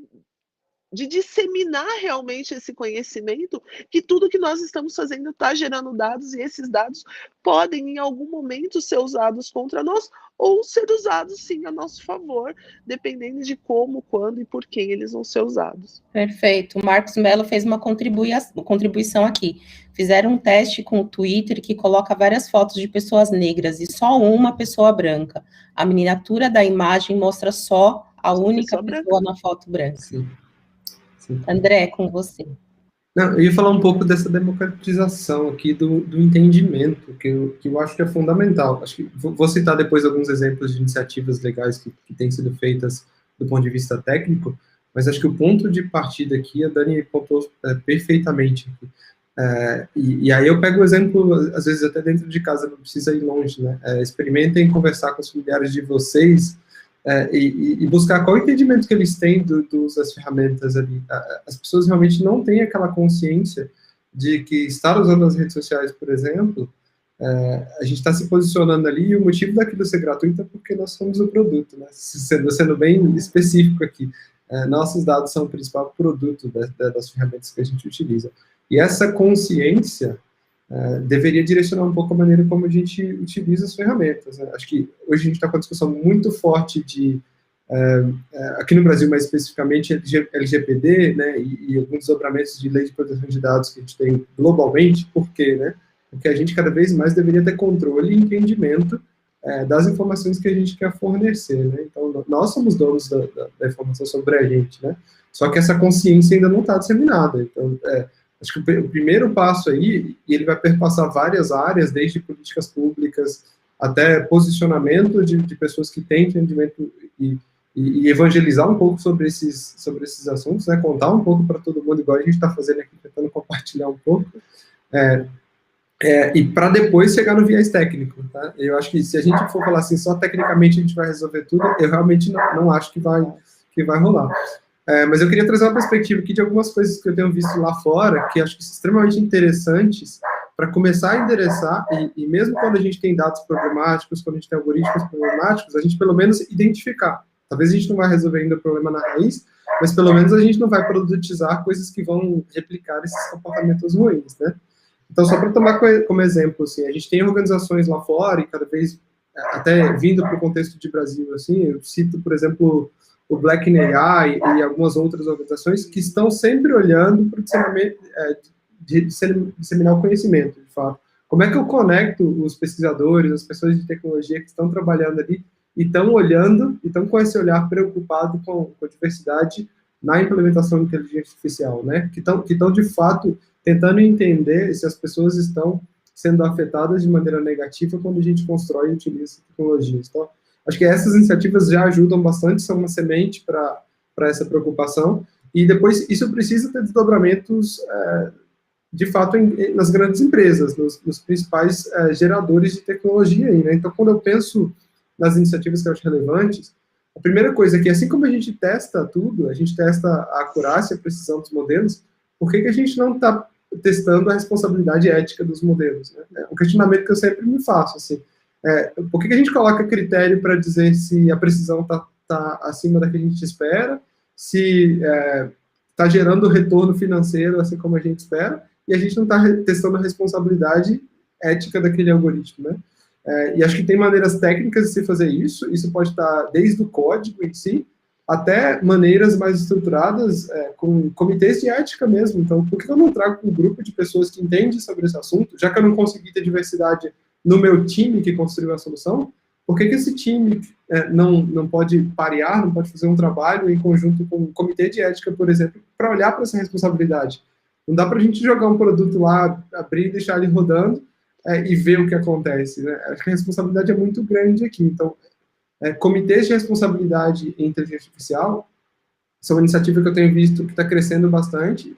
disseminar realmente esse conhecimento, que tudo que nós estamos fazendo está gerando dados, e esses dados podem, em algum momento, ser usados contra nós, ou ser usados, sim, a nosso favor, dependendo de como, quando e por quem eles vão ser usados. Perfeito. O Marcos Mello fez uma contribuição aqui. Fizeram um teste com o Twitter que coloca várias fotos de pessoas negras e só uma pessoa branca. A miniatura da imagem mostra só a única pessoa na foto branca. Sim. Sim. André, com você. Não, eu ia falar um pouco dessa democratização aqui do entendimento, que eu acho que é fundamental. Acho que vou citar depois alguns exemplos de iniciativas legais que têm sido feitas do ponto de vista técnico, mas acho que o ponto de partida aqui, a Dani pontuou perfeitamente. E aí eu pego o exemplo, às vezes até dentro de casa, não precisa ir longe, né? Experimentem conversar com os familiares de vocês, e buscar qual o entendimento que eles têm do uso das ferramentas ali. As pessoas realmente não têm aquela consciência de que estar usando as redes sociais, por exemplo, a gente está se posicionando ali, e o motivo daquilo ser gratuito é porque nós somos o produto, né? Sendo bem específico aqui. Nossos dados são o principal produto das ferramentas que a gente utiliza. E essa consciência deveria direcionar um pouco a maneira como a gente utiliza as ferramentas, né? Acho que hoje a gente está com uma discussão muito forte aqui no Brasil, mais especificamente, LGPD, né, e alguns desdobramentos de lei de proteção de dados que a gente tem globalmente. Por quê, né? Porque a gente cada vez mais deveria ter controle e entendimento das informações que a gente quer fornecer, né? Então, nós somos donos da informação sobre a gente, né? Só que essa consciência ainda não está disseminada. Então, acho que o primeiro passo aí, e ele vai perpassar várias áreas, desde políticas públicas até posicionamento de pessoas que têm entendimento e evangelizar um pouco sobre esses assuntos, né? Contar um pouco para todo mundo, igual a gente está fazendo aqui, tentando compartilhar um pouco, e para depois chegar no viés técnico, tá? Eu acho que se a gente for falar assim, só tecnicamente a gente vai resolver tudo, eu realmente não acho que vai rolar. Mas eu queria trazer uma perspectiva aqui de algumas coisas que eu tenho visto lá fora, que acho que são extremamente interessantes para começar a endereçar, e mesmo quando a gente tem dados problemáticos, quando a gente tem algoritmos problemáticos, a gente pelo menos identificar. Talvez a gente não vai resolver ainda o problema na raiz, mas pelo menos a gente não vai produtizar coisas que vão replicar esses comportamentos ruins, né? Então, só para tomar como exemplo, assim, a gente tem organizações lá fora, e cada vez, até vindo para o contexto de Brasil, assim, eu cito, por exemplo, o Black in AI e algumas outras organizações que estão sempre olhando para o disseminar o conhecimento, de fato. Como é que eu conecto os pesquisadores, as pessoas de tecnologia que estão trabalhando ali e estão olhando, e estão com esse olhar preocupado com a diversidade na implementação de inteligência artificial, né? Que estão, de fato, tentando entender se as pessoas estão sendo afetadas de maneira negativa quando a gente constrói e utiliza tecnologias. Então, acho que essas iniciativas já ajudam bastante, são uma semente para essa preocupação, e depois isso precisa ter desdobramentos, de fato, nas grandes empresas, nos principais geradores de tecnologia aí, né? Então, quando eu penso nas iniciativas que eu acho relevantes, a primeira coisa é que, assim como a gente testa tudo, a gente testa a acurácia, a precisão dos modelos, por que a gente não está testando a responsabilidade ética dos modelos, né? É um questionamento que eu sempre me faço, assim. Por que a gente coloca critério para dizer se a precisão está acima da que a gente espera, se está gerando retorno financeiro assim como a gente espera, e a gente não está testando a responsabilidade ética daquele algoritmo, né? E acho que tem maneiras técnicas de se fazer isso. Isso pode estar desde o código em si, até maneiras mais estruturadas, com comitês de ética mesmo. Então, por que eu não trago um grupo de pessoas que entendem sobre esse assunto, já que eu não consegui ter diversidade no meu time que construiu a solução? Por que esse time não pode parear, não pode fazer um trabalho em conjunto com um comitê de ética, por exemplo, para olhar para essa responsabilidade? Não dá para a gente jogar um produto lá, abrir e deixar ele rodando, e ver o que acontece, né? Acho que a responsabilidade é muito grande aqui. Então, comitês de responsabilidade em inteligência artificial são uma iniciativa que eu tenho visto que está crescendo bastante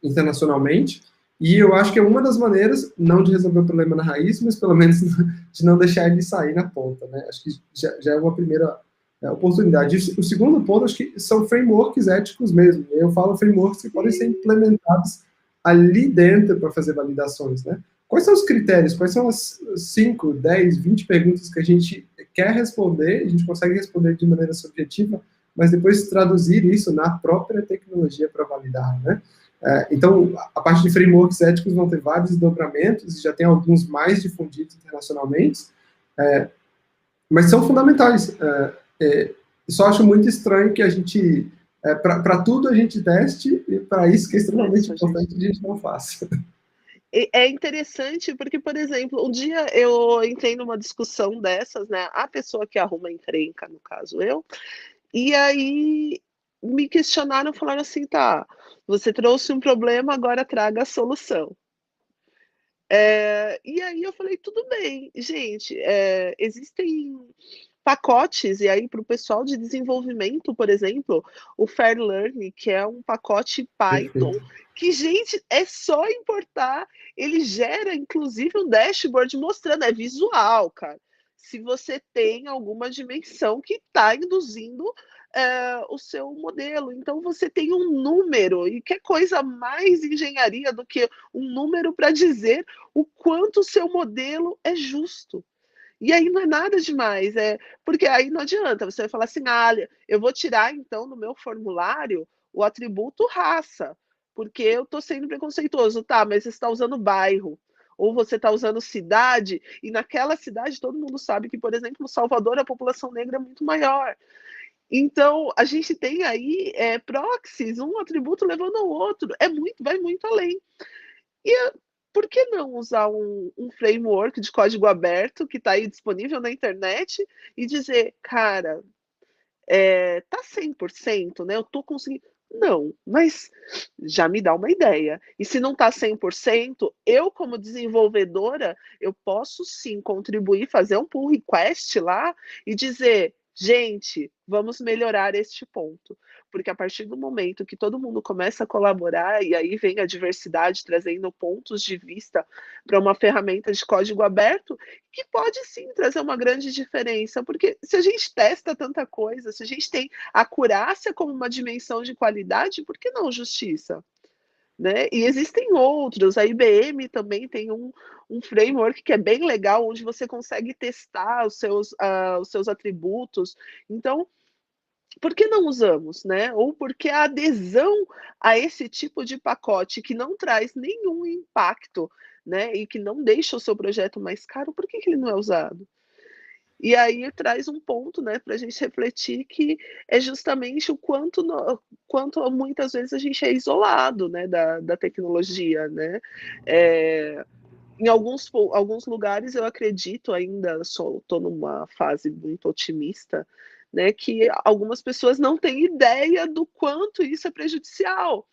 internacionalmente, e eu acho que é uma das maneiras, não de resolver o problema na raiz, mas pelo menos de não deixar ele sair na ponta, né? Acho que já é uma primeira oportunidade. O segundo ponto, acho que são frameworks éticos mesmo. Eu falo frameworks que podem ser implementados ali dentro para fazer validações, né? Quais são os critérios? Quais são as 5, 10, 20 perguntas que a gente quer responder, a gente consegue responder de maneira subjetiva, mas depois traduzir isso na própria tecnologia para validar, né? Então, a parte de frameworks éticos vão ter vários desdobramentos, já tem alguns mais difundidos internacionalmente, mas são fundamentais. Só acho muito estranho que a gente, para tudo a gente teste, e para isso que é extremamente importante, a gente não faça. É interessante porque, por exemplo, um dia eu entrei numa discussão dessas, né? A pessoa que arruma encrenca, no caso eu, e aí me questionaram, falaram assim, tá, você trouxe um problema, agora traga a solução. E aí eu falei, tudo bem, gente, existem pacotes, e aí para o pessoal de desenvolvimento, por exemplo, o Fair Learning, que é um pacote Python, que, gente, é só importar, ele gera, inclusive, um dashboard mostrando, é visual, cara, se você tem alguma dimensão que está induzindo o seu modelo. Então, você tem um número, e que coisa mais engenharia do que um número para dizer o quanto o seu modelo é justo. E aí não é nada demais, porque aí não adianta, você vai falar assim, eu vou tirar então no meu formulário o atributo raça, porque eu estou sendo preconceituoso, tá, mas você está usando bairro, ou você está usando cidade, e naquela cidade todo mundo sabe que, por exemplo, no Salvador a população negra é muito maior. Então, a gente tem aí proxies, um atributo levando ao outro, vai muito além. E por que não usar um framework de código aberto que está aí disponível na internet e dizer, cara, tá 100%, né? Eu estou conseguindo. Não, mas já me dá uma ideia. E se não está 100%, eu, como desenvolvedora, eu posso sim contribuir, fazer um pull request lá e dizer, gente, vamos melhorar este ponto. Porque a partir do momento que todo mundo começa a colaborar, e aí vem a diversidade trazendo pontos de vista para uma ferramenta de código aberto, que pode sim trazer uma grande diferença. Porque se a gente testa tanta coisa, se a gente tem acurácia como uma dimensão de qualidade, por que não justiça? Né? E existem outros, a IBM também tem um framework que é bem legal, onde você consegue testar os seus atributos. Então, por que não usamos, né? Ou porque a adesão a esse tipo de pacote que não traz nenhum impacto, né? E que não deixa o seu projeto mais caro, por que ele não é usado? E aí traz um ponto, né, para a gente refletir, que é justamente o quanto muitas vezes a gente é isolado, né, da tecnologia, né? Em alguns lugares eu acredito ainda, estou numa fase muito otimista, né, que algumas pessoas não têm ideia do quanto isso é prejudicial,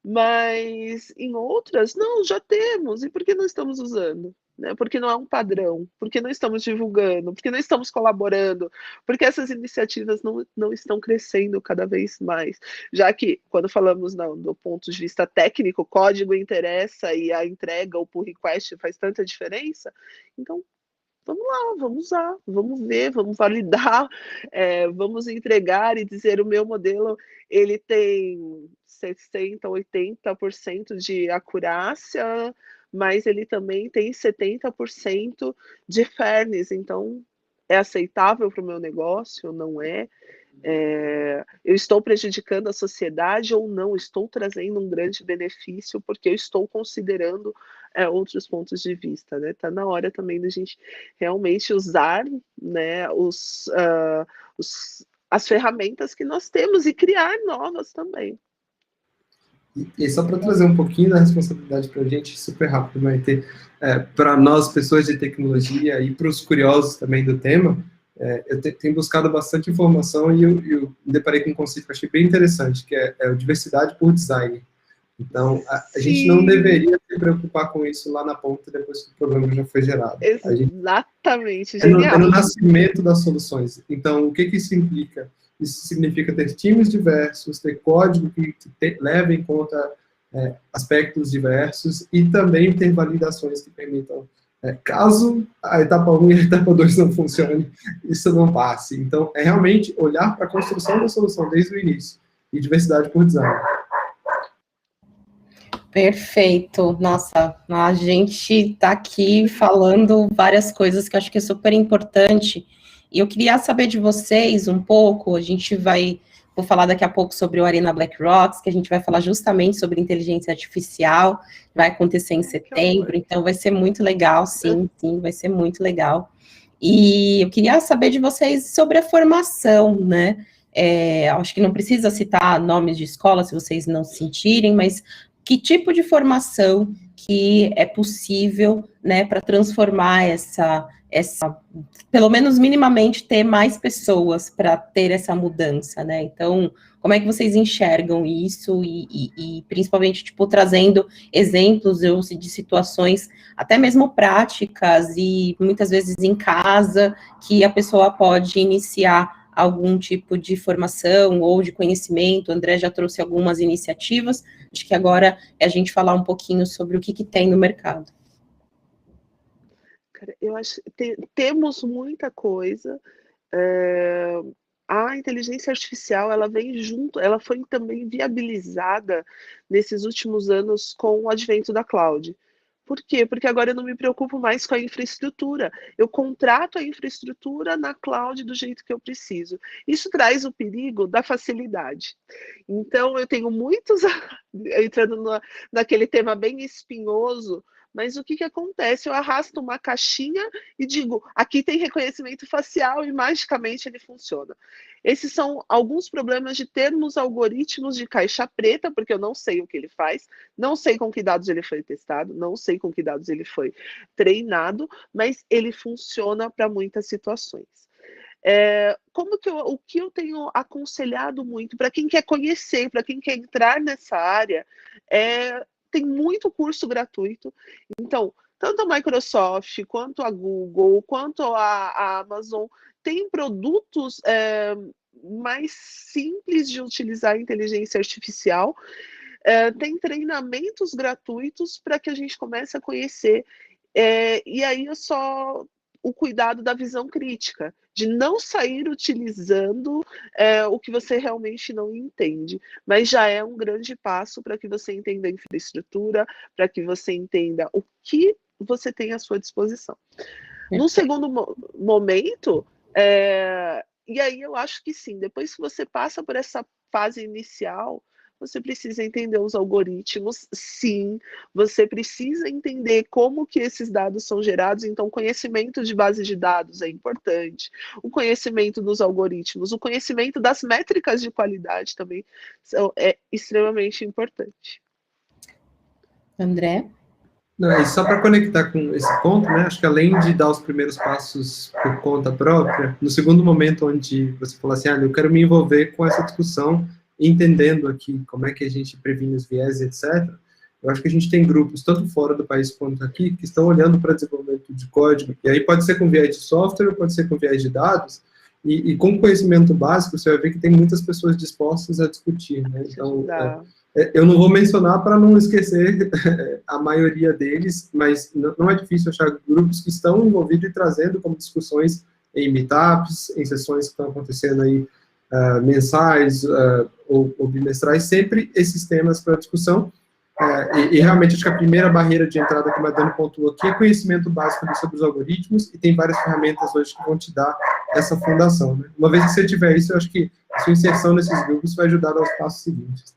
mas em outras, não, já temos, e por que não estamos usando? Né? Porque não é um padrão, porque não estamos divulgando, porque não estamos colaborando, porque essas iniciativas não estão crescendo cada vez mais. Já que, quando falamos do ponto de vista técnico, o código interessa e a entrega, o pull request faz tanta diferença, então vamos lá, vamos usar, vamos ver, vamos validar, vamos entregar e dizer, o meu modelo ele tem 60%, 80% de acurácia, mas ele também tem 70% de fairness, então é aceitável para o meu negócio, não é? Eu estou prejudicando a sociedade ou não? Estou trazendo um grande benefício porque eu estou considerando outros pontos de vista, né? Está na hora também da gente realmente usar, né, as ferramentas que nós temos e criar novas também. E só para trazer um pouquinho da responsabilidade para a gente, super rápido, vai ter, para nós, pessoas de tecnologia, e para os curiosos também do tema, eu tenho buscado bastante informação e eu me deparei com um conceito que eu achei bem interessante, que é o diversidade por design. Então, a gente não deveria se preocupar com isso lá na ponta depois que o problema já foi gerado. Exatamente, genial. É no genial. nascimento das soluções. Então, o que isso implica? Isso significa ter times diversos, ter código que leve em conta aspectos diversos e também ter validações que permitam, caso a etapa 1 e a etapa 2 não funcionem, isso não passe. Então, é realmente olhar para a construção da solução desde o início e diversidade por design. Perfeito. Nossa, a gente está aqui falando várias coisas que eu acho que é super importante. E eu queria saber de vocês um pouco, vou falar daqui a pouco sobre o Arena Black Rocks, que a gente vai falar justamente sobre inteligência artificial, vai acontecer em setembro, então vai ser muito legal, sim, vai ser muito legal. E eu queria saber de vocês sobre a formação, né? Acho que não precisa citar nomes de escola, se vocês não se sentirem, mas que tipo de formação que é possível, né, para transformar essa, pelo menos minimamente, ter mais pessoas para ter essa mudança, né? Então, como é que vocês enxergam isso e principalmente, tipo, trazendo exemplos de situações, até mesmo práticas e muitas vezes em casa, que a pessoa pode iniciar algum tipo de formação ou de conhecimento. O André já trouxe algumas iniciativas, acho que agora é a gente falar um pouquinho sobre o que tem no mercado. Eu acho que temos muita coisa. A inteligência artificial, ela vem junto, ela foi também viabilizada nesses últimos anos com o advento da cloud. Por quê? Porque agora eu não me preocupo mais com a infraestrutura. Eu contrato a infraestrutura na cloud do jeito que eu preciso. Isso traz o perigo da facilidade. Então, eu tenho muitos, entrando naquele tema bem espinhoso, mas o que acontece? Eu arrasto uma caixinha e digo, aqui tem reconhecimento facial e magicamente ele funciona. Esses são alguns problemas de termos algoritmos de caixa preta, porque eu não sei o que ele faz, não sei com que dados ele foi testado, não sei com que dados ele foi treinado, mas ele funciona para muitas situações. O que eu tenho aconselhado muito para quem quer conhecer, para quem quer entrar nessa área, tem muito curso gratuito. Então, tanto a Microsoft, quanto a Google, quanto a Amazon, tem produtos mais simples de utilizar a inteligência artificial, tem treinamentos gratuitos para que a gente comece a conhecer. E aí o cuidado da visão crítica, de não sair utilizando o que você realmente não entende, mas já é um grande passo para que você entenda a infraestrutura, para que você entenda o que você tem à sua disposição. Num segundo momento, e aí eu acho que sim, depois que você passa por essa fase inicial, você precisa entender os algoritmos, sim, você precisa entender como que esses dados são gerados, então conhecimento de base de dados é importante, o conhecimento dos algoritmos, o conhecimento das métricas de qualidade também é extremamente importante. André? Não, e só para conectar com esse ponto, né, acho que além de dar os primeiros passos por conta própria, no segundo momento onde você falou assim, eu quero me envolver com essa discussão, entendendo aqui como é que a gente previne os viés, etc., eu acho que a gente tem grupos, tanto fora do país quanto aqui, que estão olhando para desenvolvimento de código, e aí pode ser com viés de software, pode ser com viés de dados, e com conhecimento básico, você vai ver que tem muitas pessoas dispostas a discutir, né? Então, eu não vou mencionar para não esquecer a maioria deles, mas não é difícil achar grupos que estão envolvidos e trazendo como discussões em meetups, em sessões que estão acontecendo aí mensais ou bimestrais, sempre esses temas para discussão. E realmente acho que a primeira barreira de entrada, como a Dani pontuou aqui, é conhecimento básico sobre os algoritmos, e tem várias ferramentas hoje que vão te dar essa fundação, né? Uma vez que você tiver isso, eu acho que a sua inserção nesses grupos vai ajudar aos passos seguintes.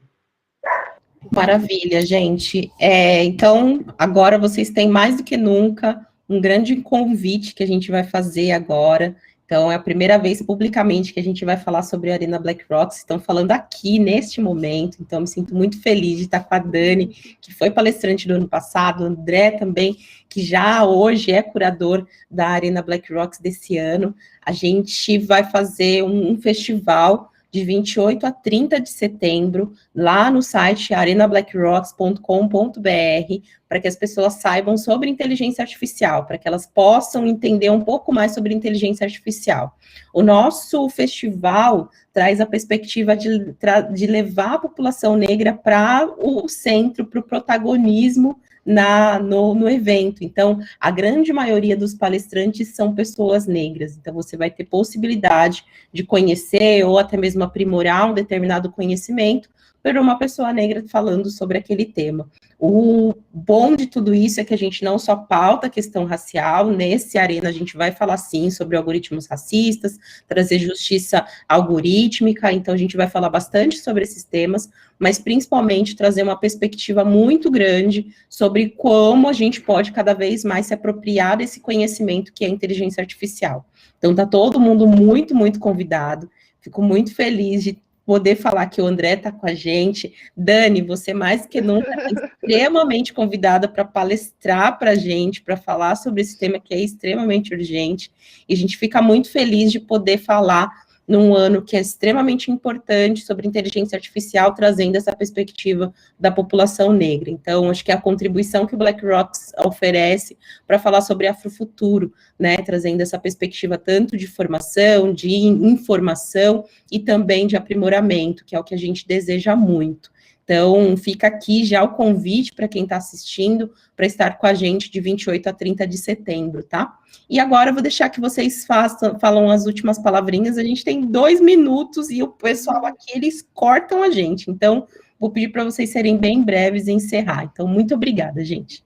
Maravilha, gente. Então, agora vocês têm mais do que nunca um grande convite que a gente vai fazer agora. Então, é a primeira vez publicamente que a gente vai falar sobre a Arena Black Rocks. Estão falando aqui, neste momento. Então, me sinto muito feliz de estar com a Dani, que foi palestrante do ano passado, o André também, que já hoje é curador da Arena Black Rocks desse ano. A gente vai fazer um festival de 28 a 30 de setembro, lá no site arenablackrocks.com.br, para que as pessoas saibam sobre inteligência artificial, para que elas possam entender um pouco mais sobre inteligência artificial. O nosso festival traz a perspectiva de levar a população negra para o centro, para o protagonismo no evento. Então, a grande maioria dos palestrantes são pessoas negras. Então, você vai ter possibilidade de conhecer ou até mesmo aprimorar um determinado conhecimento por uma pessoa negra falando sobre aquele tema. O bom de tudo isso é que a gente não só pauta a questão racial, nesse Arena a gente vai falar sim sobre algoritmos racistas, trazer justiça algorítmica, então a gente vai falar bastante sobre esses temas, mas principalmente trazer uma perspectiva muito grande sobre como a gente pode cada vez mais se apropriar desse conhecimento que é a inteligência artificial. Então tá todo mundo muito, muito convidado, fico muito feliz de poder falar que o André está com a gente. Dani, você mais que nunca está extremamente convidada para palestrar para a gente, para falar sobre esse tema que é extremamente urgente, e a gente fica muito feliz de poder falar num ano que é extremamente importante sobre inteligência artificial, trazendo essa perspectiva da população negra. Então, acho que é a contribuição que o BlackRock oferece para falar sobre Afrofuturo, né, trazendo essa perspectiva tanto de formação, de informação e também de aprimoramento, que é o que a gente deseja muito. Então, fica aqui já o convite para quem está assistindo, para estar com a gente de 28 a 30 de setembro, tá? E agora eu vou deixar que vocês falam as últimas palavrinhas, a gente tem 2 minutos e o pessoal aqui, eles cortam a gente, então vou pedir para vocês serem bem breves e encerrar. Então, muito obrigada, gente.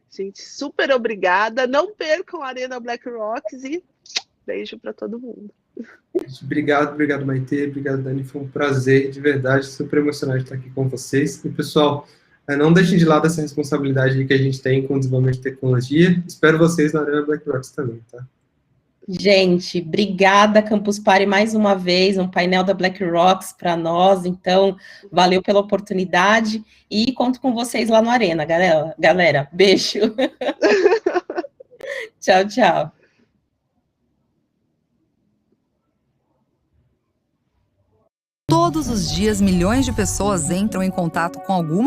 Gente, super obrigada, não percam a Arena Black Rocks e beijo para todo mundo. Obrigado, Maitê, obrigado, Dani, foi um prazer, de verdade, super emocionante estar aqui com vocês. E, pessoal, não deixem de lado essa responsabilidade que a gente tem com o desenvolvimento de tecnologia. Espero vocês na Arena Black Rocks também, tá? Gente, obrigada, Campus Party, mais uma vez, um painel da Black Rocks para nós, então, valeu pela oportunidade e conto com vocês lá no Arena, galera, beijo. Tchau, tchau. Todos os dias, milhões de pessoas entram em contato com alguma